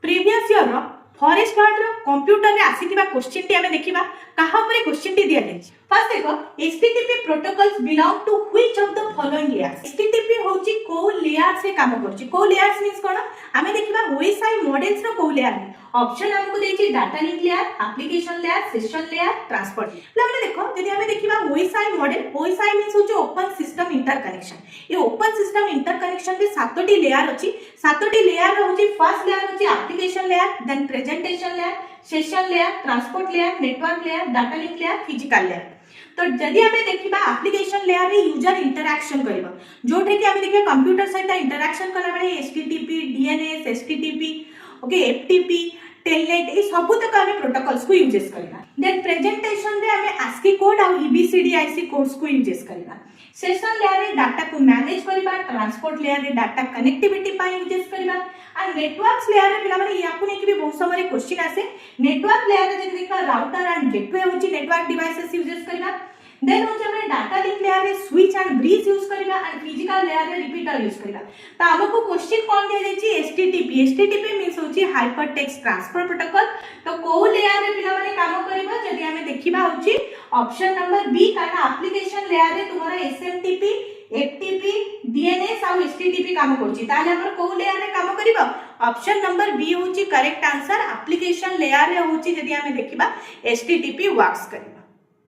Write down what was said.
Previous year forest guard रो computer रे आसीथिबा question T हमें देखिबा कहा ऊपर क्वेश्चन टी दिया जायछि। फर्स्ट देखो HTTP protocols belong to which of the following layers. HTTP होची को लेयर से काम करछि। को लेयर्स मींस कोन हमें देखिबा ओएसआई मॉडल्स रो को लेयर ऑप्शन हमको देछि data link layer, application layer, session layer, transport layer. हमने देखो यदि हमें देखिबा ओएसआई मॉडल, ओएसआई मींस होची ओपन सिस्टम इंटरकनेक्शन। ये ओपन सिस्टम इंटरकनेक्शन रे सातोटी लेयर अछि। सातोटी लेयर होची फर्स्ट लेयर होची application layer, then presentation layer, session layer, transport layer, network layer, data link layer, physical layer. तो जदि हमें देखिबा एप्लीकेशन लेयर रे यूजर इंटरैक्शन करबा जोठे कि हमें देखिबा कंप्यूटर सहित इंटरैक्शन कला बेले HTTP, DNS, HTTP, okay, FTP, Telnet ए सब तक हमें प्रोटोकॉल्स को यूजेस करबा। देन प्रेजेंटेशन रे हमें आस्की कोड और ईबीसीडीआईसी कोड्स को यूजेस करबा। सेशन लेयर रे डाटा को मैनेज करबा, ट्रांसपोर्ट लेयर रे डाटा कनेक्टिविटी पाई यूजेस करबा और नेटवर्क्स लेयर रे पिला माने याकू नै कि बहुत समय क्वेश्चन आसे। नेटवर्क लेयर रे जदि देखबा राउटर एंड गेटवे होची नेटवर्क डिवाइसेस यूजेस करबा। देन होची हमें डाटा लिंक लेयर रे स्विच एंड ब्रिज यूज करबा एंड फिजिकल लेयर रे रिपीटर यूज करबा। त हमको क्वेश्चन कोन दिया जायछि एचटीटीपी। एचटीटीपी मींस होची हाइपर टेक्स्ट ट्रांसफर प्रोटोकॉल। तो को लेयर रे पिला माने काम करबा जदि हमें देखिबा होची ऑप्शन नंबर बी काना एप्लीकेशन लेयर रे तुम्हारा एसएमटीपी, एफटीपी, डीएनएस और एचटीटीपी काम करछि ताले हमर को लेयर रे काम करबा। ऑप्शन नंबर बी होची करेक्ट आंसर। एप्लीकेशन लेयर रे होची जदि हमें देखिबा एचटीटीपी वर्क्स करबा।